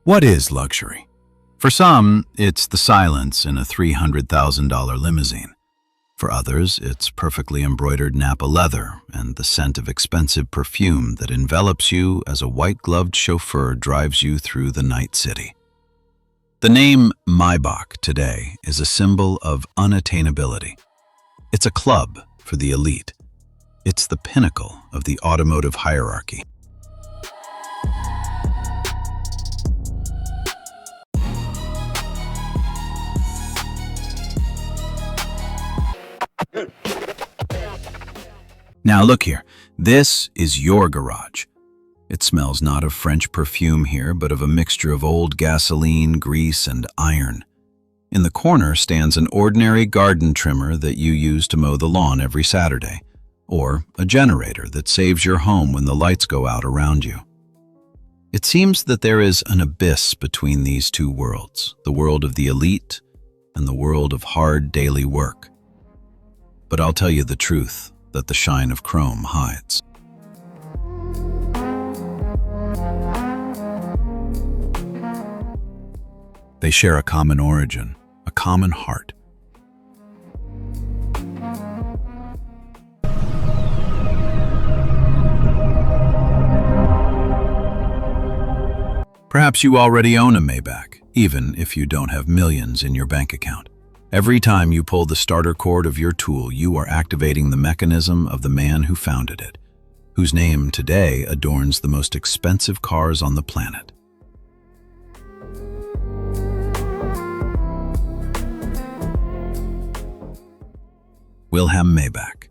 What is luxury? For some, it's the silence in a $300,000 limousine. For others, it's perfectly embroidered Napa leather and the scent of expensive perfume that envelops you as a white-gloved chauffeur drives you through the night city. The name Maybach today is a symbol of unattainability. It's a club for the elite. It's the pinnacle of the automotive hierarchy. Now look here, this is your garage. It smells not of French perfume here, but of a mixture of old gasoline, grease, and iron. In the corner stands an ordinary garden trimmer that you use to mow the lawn every Saturday, or a generator that saves your home when the lights go out around you. It seems that there is an abyss between these two worlds, the world of the elite and the world of hard daily work. But I'll tell you the truth that the shine of chrome hides. They share a common origin, a common heart. Perhaps you already own a Maybach, even if you don't have millions in your bank account. Every time you pull the starter cord of your tool, you are activating the mechanism of the man who founded it, whose name today adorns the most expensive cars on the planet. Wilhelm Maybach.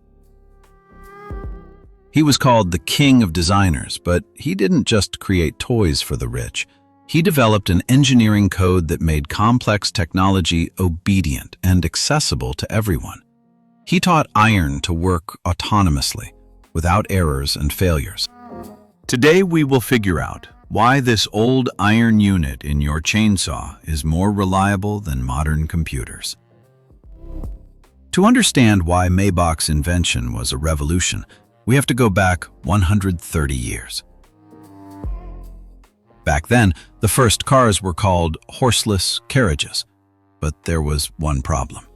He was called the king of designers, but he didn't just create toys for the rich. He developed an engineering code that made complex technology obedient and accessible to everyone. He taught iron to work autonomously, without errors and failures. Today we will figure out why this old iron unit in your chainsaw is more reliable than modern computers. To understand why Maybach's invention was a revolution, we have to go back 130 years. Back then, the first cars were called horseless carriages, but there was one problem.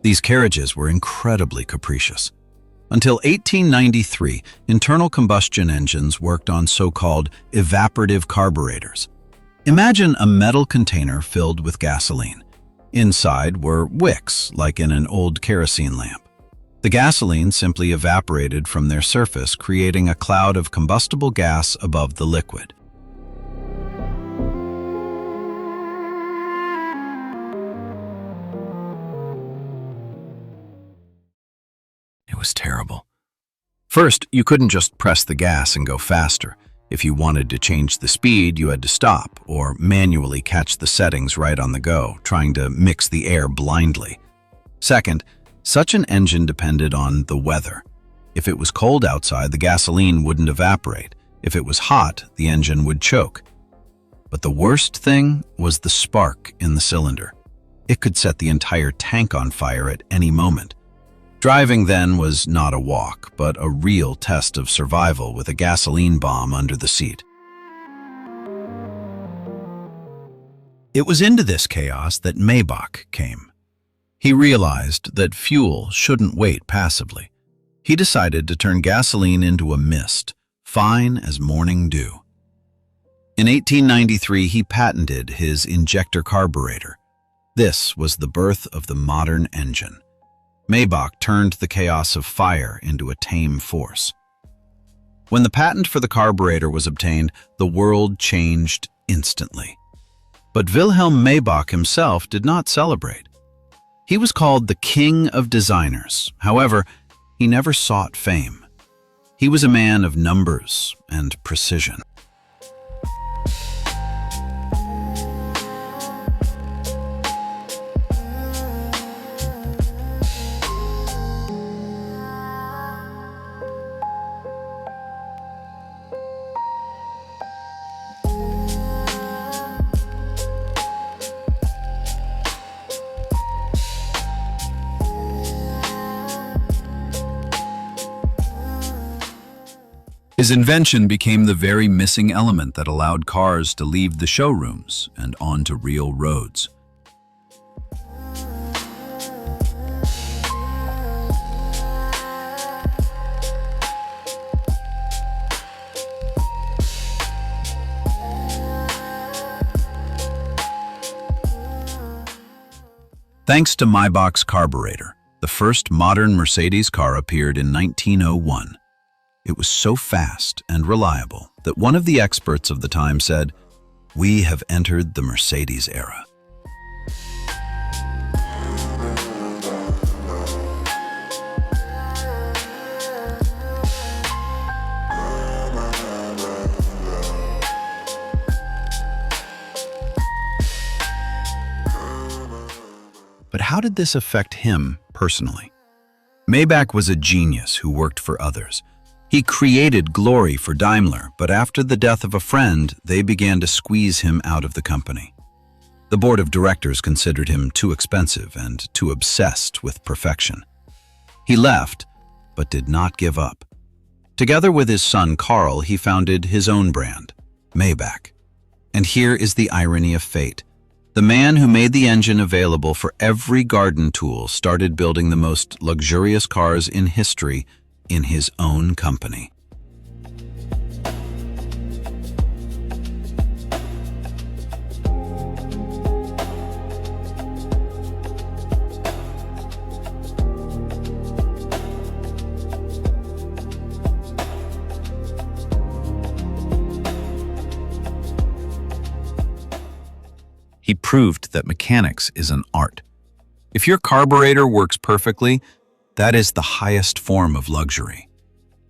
These carriages were incredibly capricious. Until 1893, internal combustion engines worked on so-called evaporative carburetors. Imagine a metal container filled with gasoline. Inside were wicks, like in an old kerosene lamp. The gasoline simply evaporated from their surface, creating a cloud of combustible gas above the liquid. It was terrible. First, you couldn't just press the gas and go faster. If you wanted to change the speed, you had to stop or manually catch the settings right on the go, trying to mix the air blindly. Second, such an engine depended on the weather. If it was cold outside, the gasoline wouldn't evaporate. If it was hot, the engine would choke. But the worst thing was the spark in the cylinder. It could set the entire tank on fire at any moment. Driving then was not a walk, but a real test of survival with a gasoline bomb under the seat. It was into this chaos that Maybach came. He realized that fuel shouldn't wait passively. He decided to turn gasoline into a mist, fine as morning dew. In 1893, he patented his injector carburetor. This was the birth of the modern engine. Maybach turned the chaos of fire into a tame force. When the patent for the carburetor was obtained, the world changed instantly. But Wilhelm Maybach himself did not celebrate. He was called the king of designers. However, he never sought fame. He was a man of numbers and precision. His His invention became the very missing element that allowed cars to leave the showrooms and onto real roads. Thanks to Maybach's carburetor, the first modern Mercedes car appeared in 1901. It was so fast and reliable that one of the experts of the time said, "We have entered the Mercedes era." But how did this affect him personally? Maybach was a genius who worked for others. He created glory for Daimler, but after the death of a friend, they began to squeeze him out of the company. The board of directors considered him too expensive and too obsessed with perfection. He left, but did not give up. Together with his son Carl, he founded his own brand, Maybach. And here is the irony of fate. The man who made the engine available for every garden tool started building the most luxurious cars in history in his own company. He proved that mechanics is an art. If your carburetor works perfectly, that is the highest form of luxury.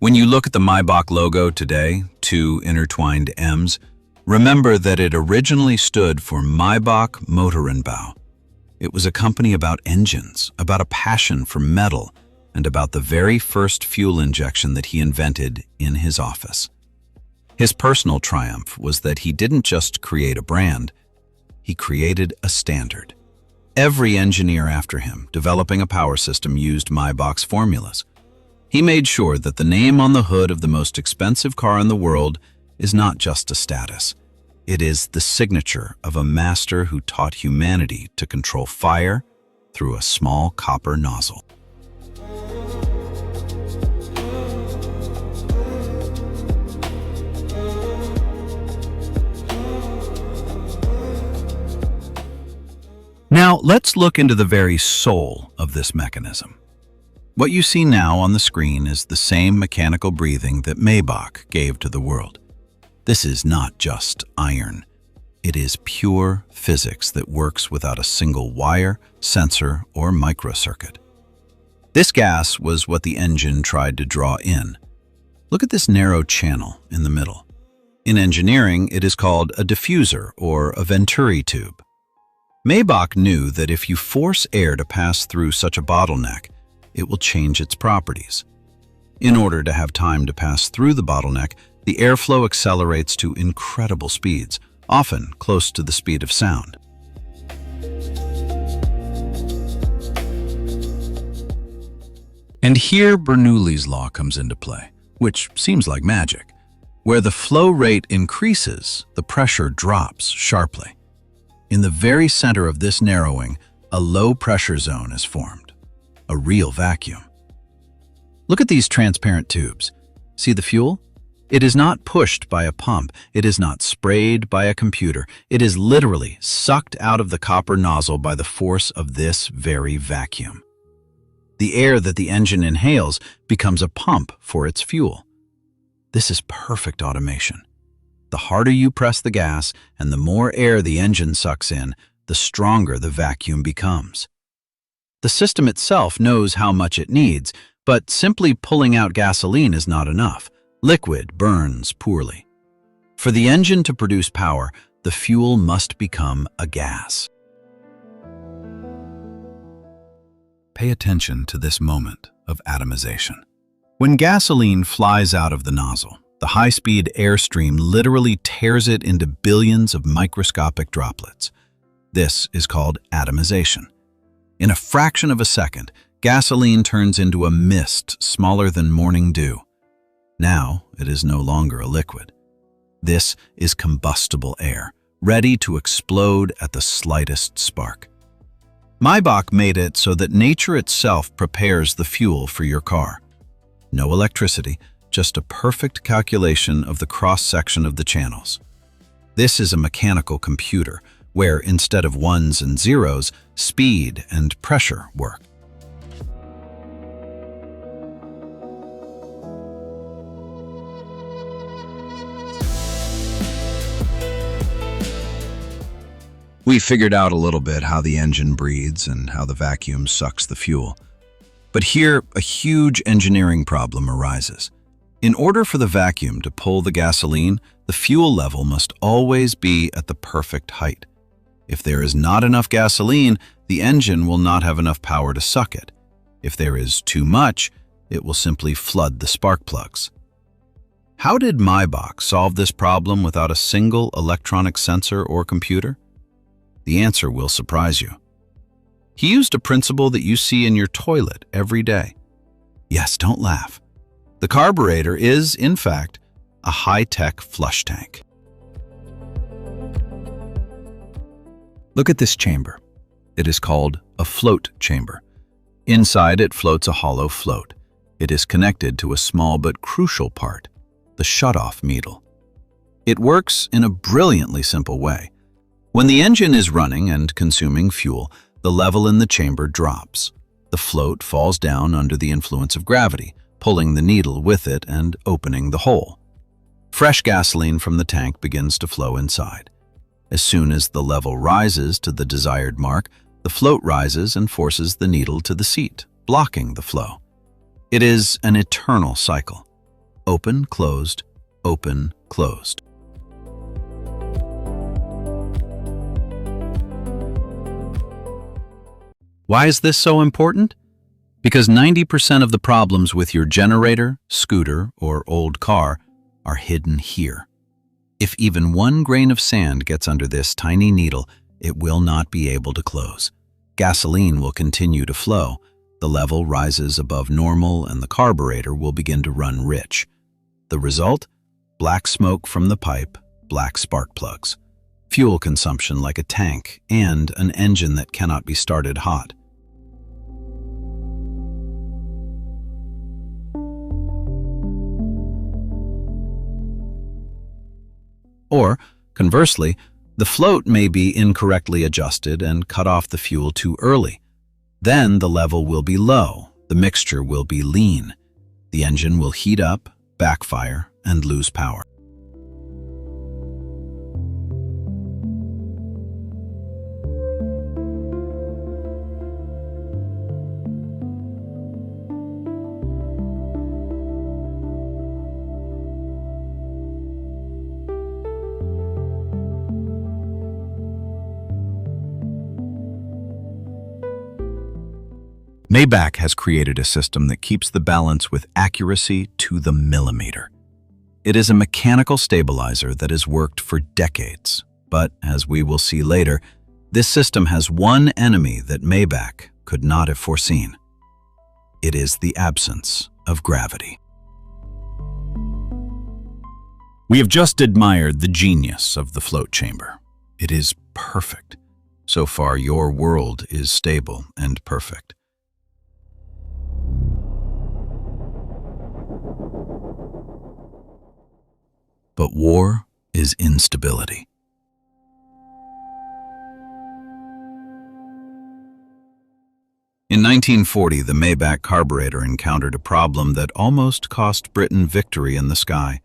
When you look at the Maybach logo today, two intertwined M's, remember that it originally stood for Maybach Motorenbau. It was a company about engines, about a passion for metal, and about the very first fuel injection that he invented in his office. His personal triumph was that he didn't just create a brand, he created a standard. Every engineer after him, developing a power system, used Maybach's formulas. He made sure that the name on the hood of the most expensive car in the world is not just a status. It is the signature of a master who taught humanity to control fire through a small copper nozzle. Now, let's look into the very soul of this mechanism. What you see now on the screen is the same mechanical breathing that Maybach gave to the world. This is not just iron. It is pure physics that works without a single wire, sensor, or microcircuit. This gas was what the engine tried to draw in. Look at this narrow channel in the middle. In engineering, it is called a diffuser or a venturi tube. Maybach knew that if you force air to pass through such a bottleneck, it will change its properties. In order to have time to pass through the bottleneck, the airflow accelerates to incredible speeds, often close to the speed of sound. And here Bernoulli's law comes into play, which seems like magic. Where the flow rate increases, the pressure drops sharply. In the very center of this narrowing, a low-pressure zone is formed, a real vacuum. Look at these transparent tubes. See the fuel? It is not pushed by a pump. It is not sprayed by a computer. It is literally sucked out of the copper nozzle by the force of this very vacuum. The air that the engine inhales becomes a pump for its fuel. This is perfect automation. The harder you press the gas and the more air the engine sucks in, the stronger the vacuum becomes. The system itself knows how much it needs, but simply pulling out gasoline is not enough. Liquid burns poorly. For the engine to produce power, the fuel must become a gas. Pay attention to this moment of atomization. When gasoline flies out of the nozzle, the high-speed airstream literally tears it into billions of microscopic droplets. This is called atomization. In a fraction of a second, gasoline turns into a mist smaller than morning dew. Now it is no longer a liquid. This is combustible air, ready to explode at the slightest spark. Maybach made it so that nature itself prepares the fuel for your car. No electricity, just a perfect calculation of the cross-section of the channels. This is a mechanical computer, where instead of ones and zeros, speed and pressure work. We figured out a little bit how the engine breathes and how the vacuum sucks the fuel. But here, a huge engineering problem arises. In order for the vacuum to pull the gasoline, the fuel level must always be at the perfect height. If there is not enough gasoline, the engine will not have enough power to suck it. If there is too much, it will simply flood the spark plugs. How did Maybach solve this problem without a single electronic sensor or computer? The answer will surprise you. He used a principle that you see in your toilet every day. Yes, don't laugh. The carburetor is, in fact, a high-tech flush tank. Look at this chamber. It is called a float chamber. Inside it floats a hollow float. It is connected to a small but crucial part, the shutoff needle. It works in a brilliantly simple way. When the engine is running and consuming fuel, the level in the chamber drops. The float falls down under the influence of gravity, pulling the needle with it and opening the hole. Fresh gasoline from the tank begins to flow inside. As soon as the level rises to the desired mark, the float rises and forces the needle to the seat, blocking the flow. It is an eternal cycle. Open, closed, open, closed. Why is this so important? Because 90% of the problems with your generator, scooter, or old car are hidden here. If even one grain of sand gets under this tiny needle, it will not be able to close. Gasoline will continue to flow, the level rises above normal, and the carburetor will begin to run rich. The result? Black smoke from the pipe, black spark plugs, fuel consumption like a tank, and an engine that cannot be started hot. Or, conversely, the float may be incorrectly adjusted and cut off the fuel too early. Then the level will be low, the mixture will be lean. The engine will heat up, backfire, and lose power. Maybach has created a system that keeps the balance with accuracy to the millimeter. It is a mechanical stabilizer that has worked for decades, but as we will see later, this system has one enemy that Maybach could not have foreseen. It is the absence of gravity. We have just admired the genius of the float chamber. It is perfect. So far, your world is stable and perfect. But war is instability. In 1940, the Maybach carburetor encountered a problem that almost cost Britain victory in the sky.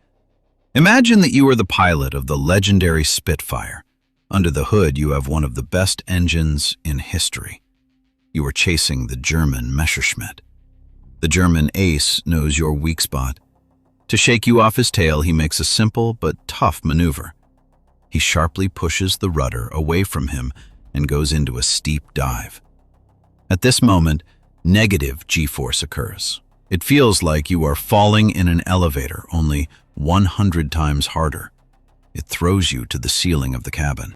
Imagine that you are the pilot of the legendary Spitfire. Under the hood, you have one of the best engines in history. You are chasing the German Messerschmitt. The German ace knows your weak spot. To shake you off his tail, he makes a simple but tough maneuver. He sharply pushes the rudder away from him and goes into a steep dive. At this moment, negative G-force occurs. It feels like you are falling in an elevator, only 100 times harder. It throws you to the ceiling of the cabin.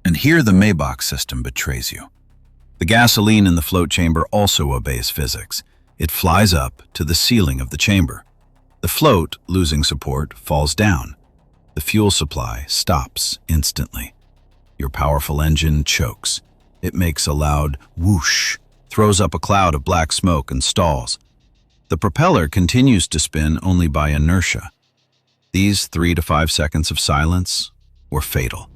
And here the Maybach system betrays you. The gasoline in the float chamber also obeys physics. It flies up to the ceiling of the chamber. The float, losing support, falls down. The fuel supply stops instantly. Your powerful engine chokes. It makes a loud whoosh, throws up a cloud of black smoke and stalls. The propeller continues to spin only by inertia. These 3 to 5 seconds of silence were fatal.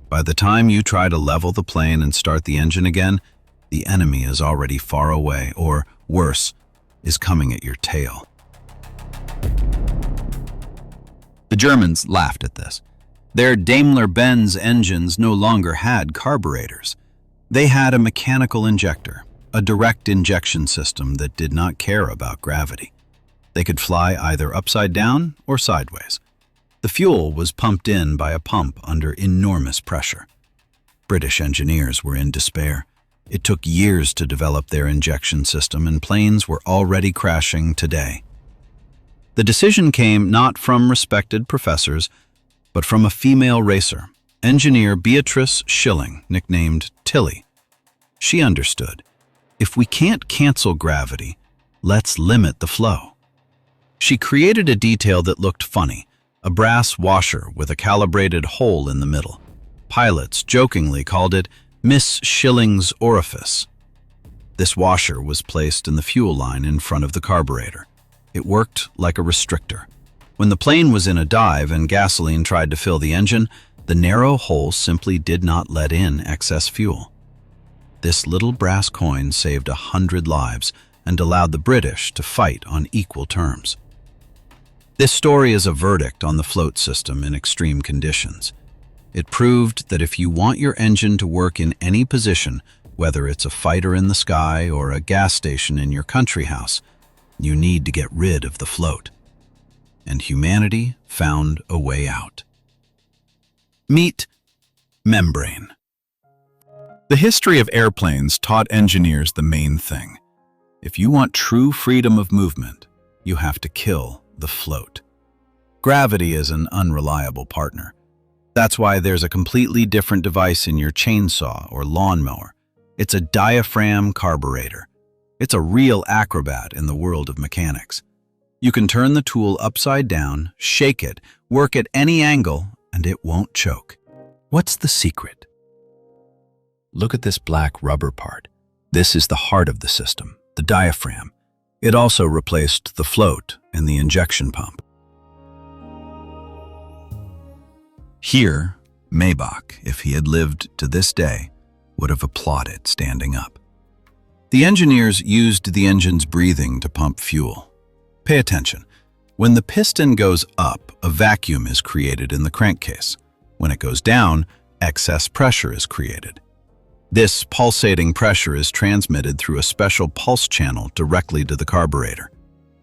By the time you try to level the plane and start the engine again, the enemy is already far away, or worse, is coming at your tail. The Germans laughed at this. Their Daimler-Benz engines no longer had carburetors. They had a mechanical injector, a direct injection system that did not care about gravity. They could fly either upside down or sideways. The fuel was pumped in by a pump under enormous pressure. British engineers were in despair. It took years to develop their injection system, and planes were already crashing today. The decision came not from respected professors, but from a female racer, engineer Beatrice Schilling, nicknamed Tilly. She understood. If we can't cancel gravity, let's limit the flow. She created a detail that looked funny, a brass washer with a calibrated hole in the middle. Pilots jokingly called it Miss Schilling's orifice. This washer was placed in the fuel line in front of the carburetor. It worked like a restrictor. When the plane was in a dive and gasoline tried to fill the engine, the narrow hole simply did not let in excess fuel. This little brass coin saved 100 lives and allowed the British to fight on equal terms. This story is a verdict on the float system in extreme conditions. It proved that if you want your engine to work in any position, whether it's a fighter in the sky or a gas station in your country house, you need to get rid of the float. And humanity found a way out. Meet membrane. The history of airplanes taught engineers the main thing. If you want true freedom of movement, you have to kill the float. Gravity is an unreliable partner. That's why there's a completely different device in your chainsaw or lawnmower. It's a diaphragm carburetor. It's a real acrobat in the world of mechanics. You can turn the tool upside down, shake it, work at any angle, and it won't choke. What's the secret? Look at this black rubber part. This is the heart of the system, the diaphragm. It also replaced the float and the injection pump. Here, Maybach, if he had lived to this day, would have applauded standing up. The engineers used the engine's breathing to pump fuel. Pay attention. When the piston goes up, a vacuum is created in the crankcase. When it goes down, excess pressure is created. This pulsating pressure is transmitted through a special pulse channel directly to the carburetor.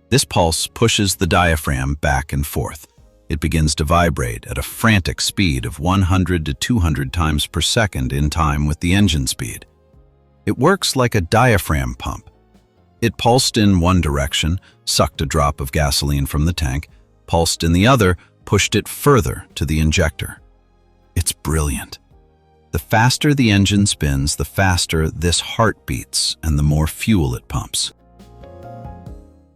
This pulse pushes the diaphragm back and forth. It begins to vibrate at a frantic speed of 100 to 200 times per second in time with the engine speed. It works like a diaphragm pump. It pulsed in one direction, sucked a drop of gasoline from the tank, pulsed in the other, pushed it further to the injector. It's brilliant. The faster the engine spins, the faster this heart beats and the more fuel it pumps.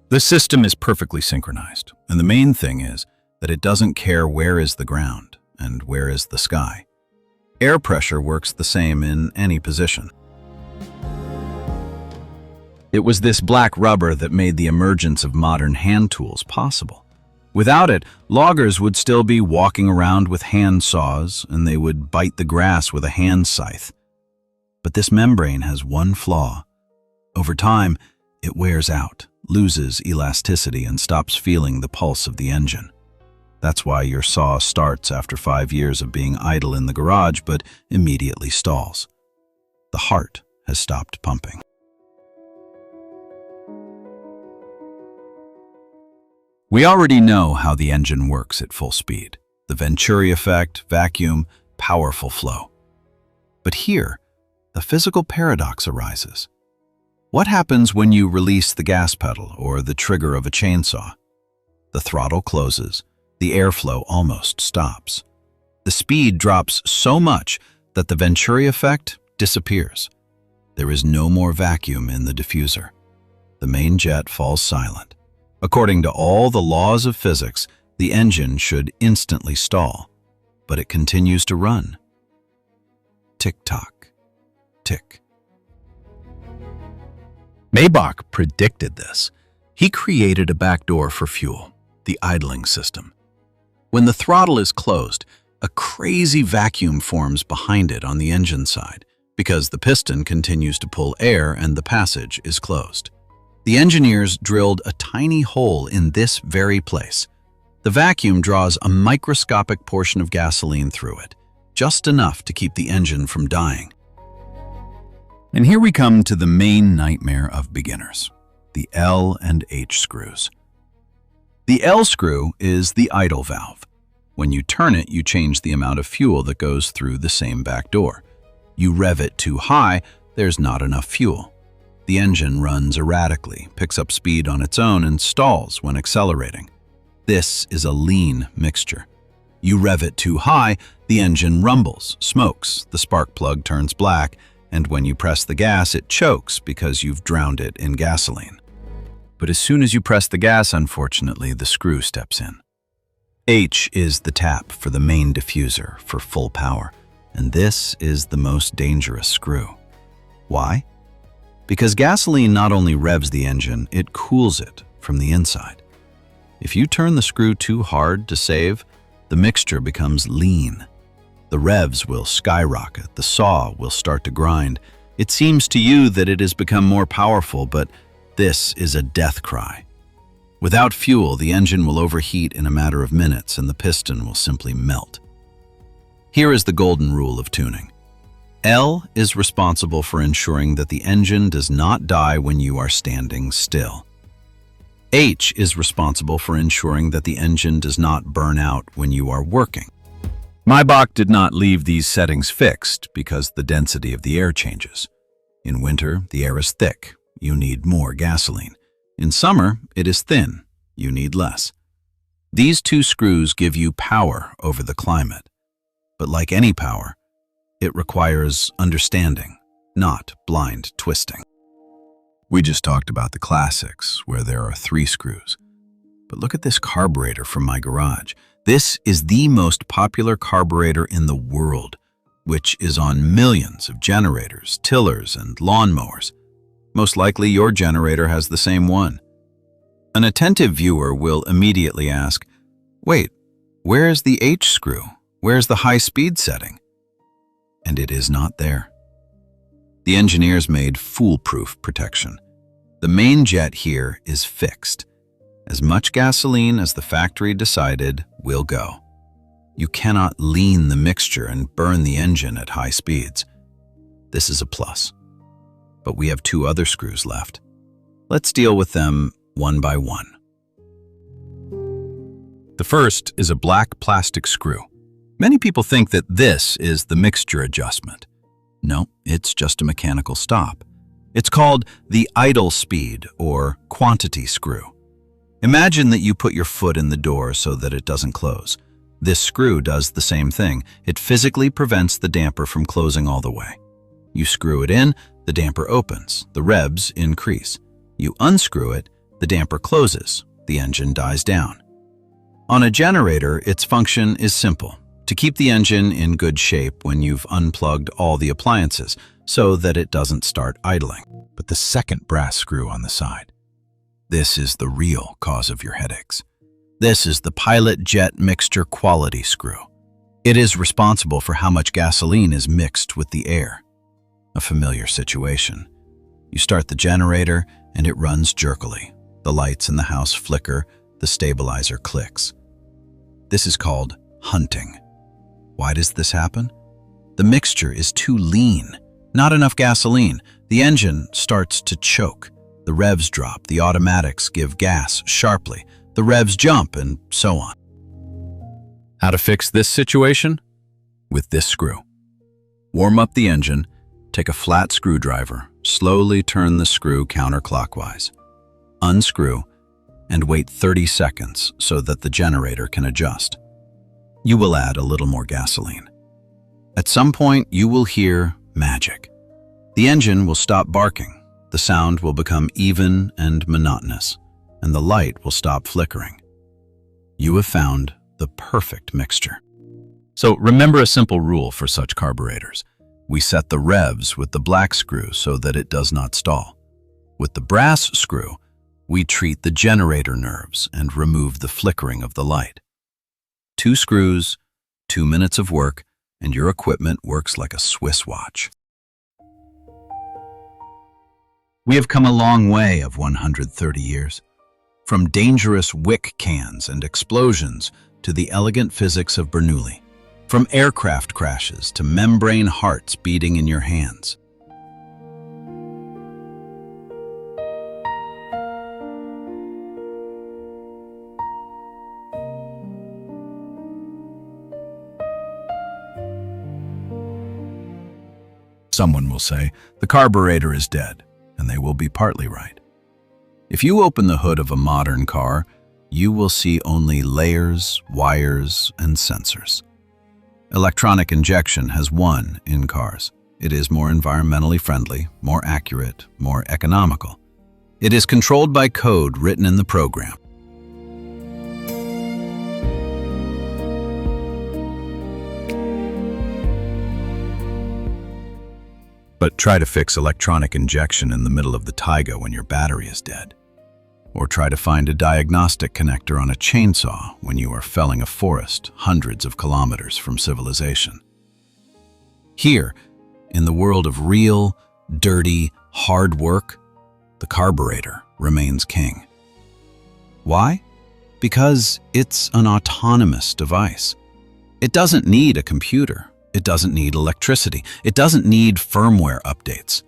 The system is perfectly synchronized, and the main thing is that it doesn't care where is the ground and where is the sky. Air pressure works the same in any position. It was this black rubber that made the emergence of modern hand tools possible. Without it, loggers would still be walking around with hand saws, and they would bite the grass with a hand scythe. But this membrane has one flaw. Over time, it wears out, loses elasticity, and stops feeling the pulse of the engine. That's why your saw starts after 5 years of being idle in the garage, but immediately stalls. The heart has stopped pumping. We already know how the engine works at full speed. The Venturi effect, vacuum, powerful flow. But here, a physical paradox arises. What happens when you release the gas pedal or the trigger of a chainsaw? The throttle closes, the airflow almost stops. The speed drops so much that the Venturi effect disappears. There is no more vacuum in the diffuser. the main jet falls silent. According to all the laws of physics, the engine should instantly stall, but it continues to run. Tick-tock, tick. Maybach predicted this. He created a backdoor for fuel, the idling system. When the throttle is closed, a crazy vacuum forms behind it on the engine side because the piston continues to pull air and the passage is closed. The engineers drilled a tiny hole in this very place. The vacuum draws a microscopic portion of gasoline through it, just enough to keep the engine from dying. And here we come to the main nightmare of beginners, the L and H screws. The L screw is the idle valve. When you turn it, you change the amount of fuel that goes through the same back door. You rev it too high, there's not enough fuel. The engine runs erratically, picks up speed on its own, and stalls when accelerating. This is a lean mixture. You rev it too high, the engine rumbles, smokes, the spark plug turns black, and when you press the gas, it chokes because you've drowned it in gasoline. But as soon as you press the gas, unfortunately, the screw steps in. H is the tap for the main diffuser for full power, and this is the most dangerous screw. Why? Because gasoline not only revs the engine, it cools it from the inside. If you turn the screw too hard to save, the mixture becomes lean. The revs will skyrocket, the saw will start to grind. It seems to you that it has become more powerful, but this is a death cry. Without fuel, the engine will overheat in a matter of minutes and the piston will simply melt. Here is the golden rule of tuning. L is responsible for ensuring that the engine does not die when you are standing still. H is responsible for ensuring that the engine does not burn out when you are working. Maybach did not leave these settings fixed because the density of the air changes. In winter, the air is thick. You need more gasoline. In summer, it is thin. You need less. These two screws give you power over the climate. But like any power, it requires understanding, not blind twisting. We just talked about the classics, where there are 3 screws. But look at this carburetor from my garage. This is the most popular carburetor in the world, which is on millions of generators, tillers, and lawnmowers. Most likely your generator has the same one. An attentive viewer will immediately ask, wait, where is the H screw? Where's the high speed setting? And it is not there. The engineers made foolproof protection. The main jet here is fixed. As much gasoline as the factory decided will go. You cannot lean the mixture and burn the engine at high speeds. This is a plus. But we have 2 other screws left. Let's deal with them one by one. The first is a black plastic screw. Many people think that this is the mixture adjustment. No, it's just a mechanical stop. It's called the idle speed or quantity screw. Imagine that you put your foot in the door so that it doesn't close. This screw does the same thing. It physically prevents the damper from closing all the way. You screw it in, the damper opens, the revs increase. You unscrew it, the damper closes, the engine dies down. On a generator, its function is simple: to keep the engine in good shape when you've unplugged all the appliances so that it doesn't start idling. But the second brass screw on the side, this is the real cause of your headaches. This is the pilot jet mixture quality screw. It is responsible for how much gasoline is mixed with the air. A familiar situation. You start the generator and it runs jerkily. The lights in the house flicker, the stabilizer clicks. This is called hunting. Why does this happen? The mixture is too lean. Not enough gasoline. The engine starts to choke. The revs drop. The automatics give gas sharply. The revs jump, and so on. How to fix this situation? With this screw. Warm up the engine, take a flat screwdriver, slowly turn the screw counterclockwise. Unscrew, and wait 30 seconds so that the generator can adjust. You will add a little more gasoline. At some point, you will hear magic. The engine will stop barking. The sound will become even and monotonous, and the light will stop flickering. You have found the perfect mixture. So remember a simple rule for such carburetors. We set the revs with the black screw so that it does not stall. With the brass screw, we treat the generator nerves and remove the flickering of the light. 2 screws, 2 minutes of work, and your equipment works like a Swiss watch. We have come a long way of 130 years. From dangerous wick cans and explosions to the elegant physics of Bernoulli. From aircraft crashes to membrane hearts beating in your hands. Someone will say, the carburetor is dead, and they will be partly right. If you open the hood of a modern car, you will see only layers, wires, and sensors. Electronic injection has won in cars. It is more environmentally friendly, more accurate, more economical. It is controlled by code written in the program. But try to fix electronic injection in the middle of the taiga when your battery is dead. Or try to find a diagnostic connector on a chainsaw when you are felling a forest hundreds of kilometers from civilization. Here, in the world of real, dirty, hard work, the carburetor remains king. Why? Because it's an autonomous device. It doesn't need a computer. It doesn't need electricity. It doesn't need firmware updates.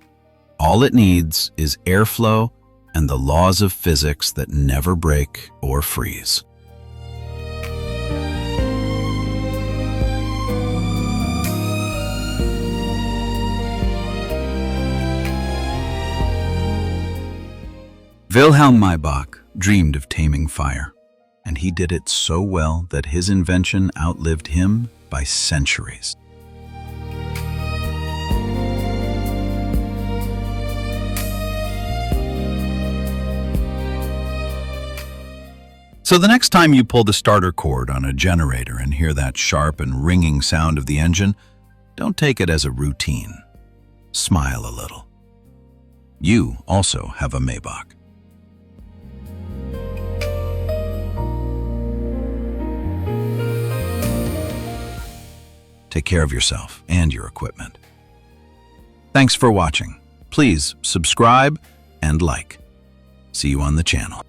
All it needs is airflow and the laws of physics that never break or freeze. Wilhelm Maybach dreamed of taming fire, and he did it so well that his invention outlived him by centuries. So the next time you pull the starter cord on a generator and hear that sharp and ringing sound of the engine, don't take it as a routine. Smile a little. You also have a Maybach. Take care of yourself and your equipment. Thanks for watching. Please subscribe and like. See you on the channel.